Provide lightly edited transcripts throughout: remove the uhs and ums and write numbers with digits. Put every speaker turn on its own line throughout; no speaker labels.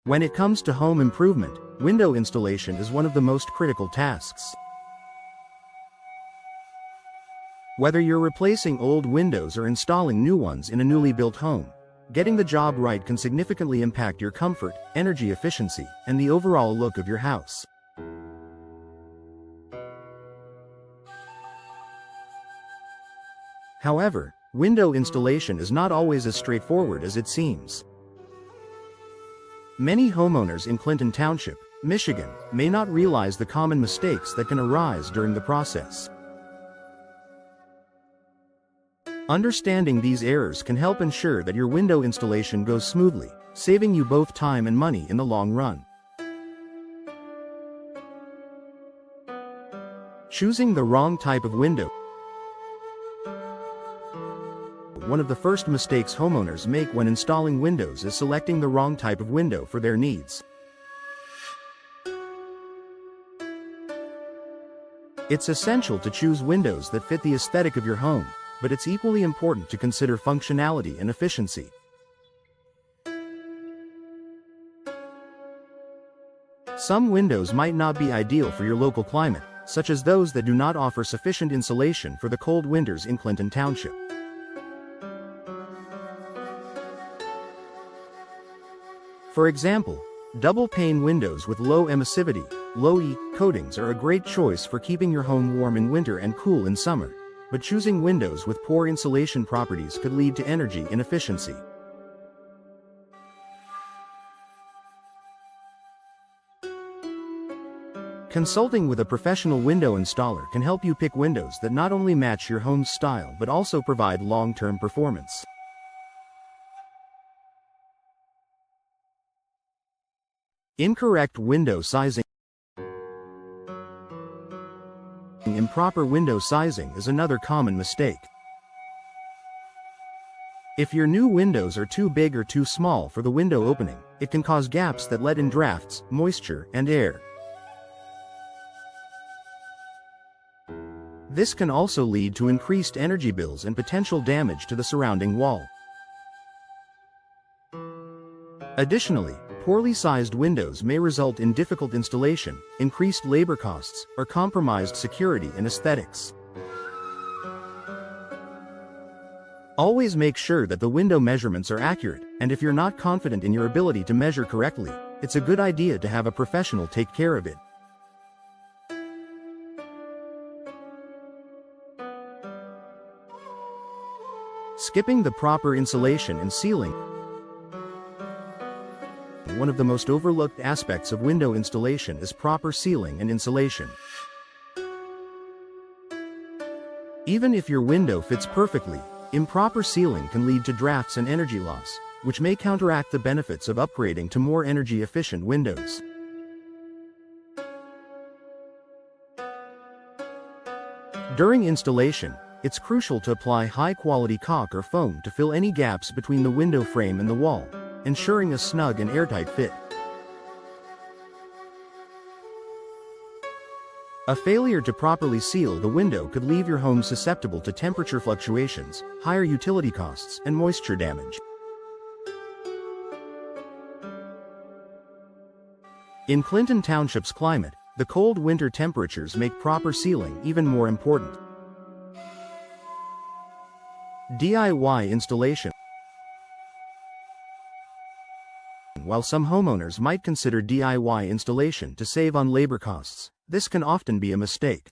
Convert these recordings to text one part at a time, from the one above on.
When it comes to home improvement, window installation is one of the most critical tasks. Whether you're replacing old windows or installing new ones in a newly built home, getting the job right can significantly impact your comfort, energy efficiency, and the overall look of your house. However, window installation is not always as straightforward as it seems. Many homeowners in Clinton Township, Michigan, may not realize the common mistakes that can arise during the process. Understanding these errors can help ensure that your window installation goes smoothly, saving you both time and money in the long run. Choosing the wrong type of window. One of the first mistakes homeowners make when installing windows is selecting the wrong type of window for their needs. It's essential to choose windows that fit the aesthetic of your home, but it's equally important to consider functionality and efficiency. Some windows might not be ideal for your local climate, such as those that do not offer sufficient insulation for the cold winters in Clinton Township. For example, double-pane windows with low emissivity, low-E coatings are a great choice for keeping your home warm in winter and cool in summer, but choosing windows with poor insulation properties could lead to energy inefficiency. Consulting with a professional window installer can help you pick windows that not only match your home's style but also provide long-term performance. Incorrect window sizing. Improper window sizing is another common mistake. If your new windows are too big or too small for the window opening, it can cause gaps that let in drafts, moisture, and air. This can also lead to increased energy bills and potential damage to the surrounding wall. Additionally, poorly sized windows may result in difficult installation, increased labor costs, or compromised security and aesthetics. Always make sure that the window measurements are accurate, and if you're not confident in your ability to measure correctly, it's a good idea to have a professional take care of it. Skipping the proper insulation and sealing. One of the most overlooked aspects of window installation is proper sealing and insulation. Even if your window fits perfectly, improper sealing can lead to drafts and energy loss, which may counteract the benefits of upgrading to more energy-efficient windows. During installation, it's crucial to apply high-quality caulk or foam to fill any gaps between the window frame and the wall, ensuring a snug and airtight fit. A failure to properly seal the window could leave your home susceptible to temperature fluctuations, higher utility costs, and moisture damage. In Clinton Township's climate, the cold winter temperatures make proper sealing even more important. DIY installation. While some homeowners might consider DIY installation to save on labor costs, this can often be a mistake.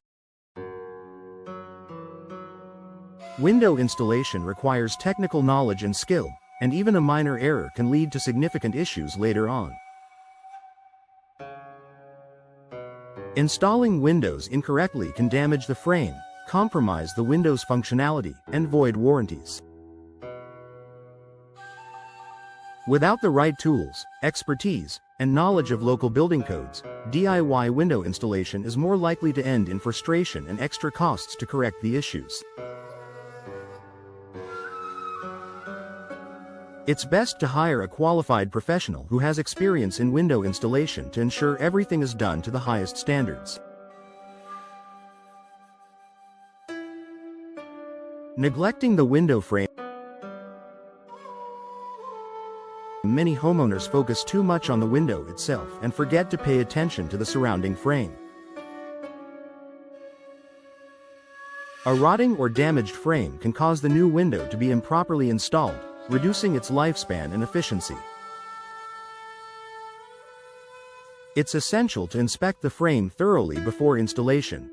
Window installation requires technical knowledge and skill, and even a minor error can lead to significant issues later on. Installing windows incorrectly can damage the frame, compromise the window's functionality, and void warranties. Without the right tools, expertise, and knowledge of local building codes, DIY window installation is more likely to end in frustration and extra costs to correct the issues. It's best to hire a qualified professional who has experience in window installation to ensure everything is done to the highest standards. Neglecting the window frame many homeowners focus too much on the window itself and forget to pay attention to the surrounding frame. A rotting or damaged frame can cause the new window to be improperly installed, reducing its lifespan and efficiency. It's essential to inspect the frame thoroughly before installation.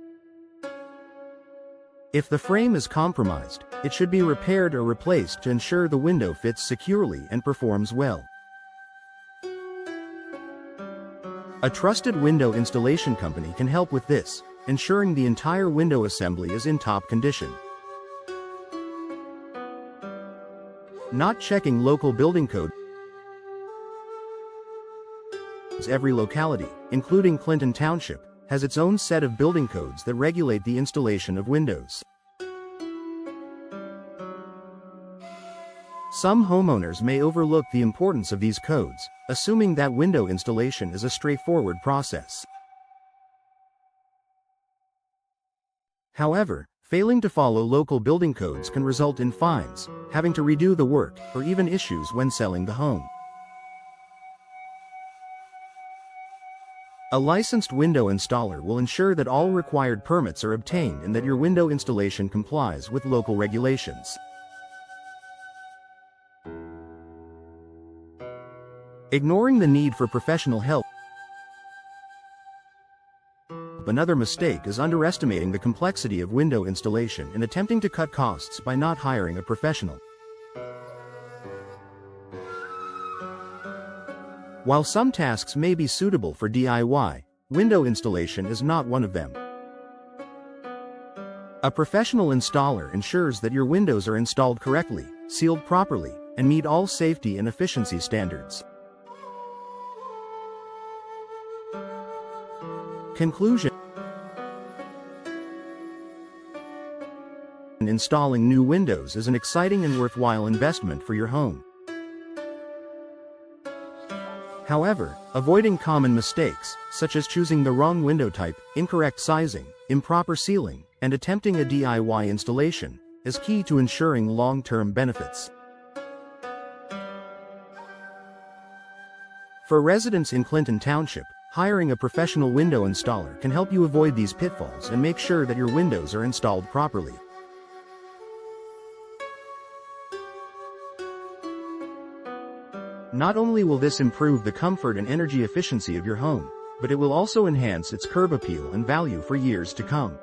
If the frame is compromised, it should be repaired or replaced to ensure the window fits securely and performs well. A trusted window installation company can help with this, ensuring the entire window assembly is in top condition. Not checking local building code. Every locality, including Clinton Township, has its own set of building codes that regulate the installation of windows. Some homeowners may overlook the importance of these codes, assuming that window installation is a straightforward process. However, failing to follow local building codes can result in fines, having to redo the work, or even issues when selling the home. A licensed window installer will ensure that all required permits are obtained and that your window installation complies with local regulations. Ignoring the need for professional help. Another mistake is underestimating the complexity of window installation and attempting to cut costs by not hiring a professional. While some tasks may be suitable for DIY, window installation is not one of them. A professional installer ensures that your windows are installed correctly, sealed properly, and meet all safety and efficiency standards. Conclusion: installing new windows is an exciting and worthwhile investment for your home. However, avoiding common mistakes, such as choosing the wrong window type, incorrect sizing, improper sealing, and attempting a DIY installation, is key to ensuring long-term benefits. For residents in Clinton Township, hiring a professional window installer can help you avoid these pitfalls and make sure that your windows are installed properly. Not only will this improve the comfort and energy efficiency of your home, but it will also enhance its curb appeal and value for years to come.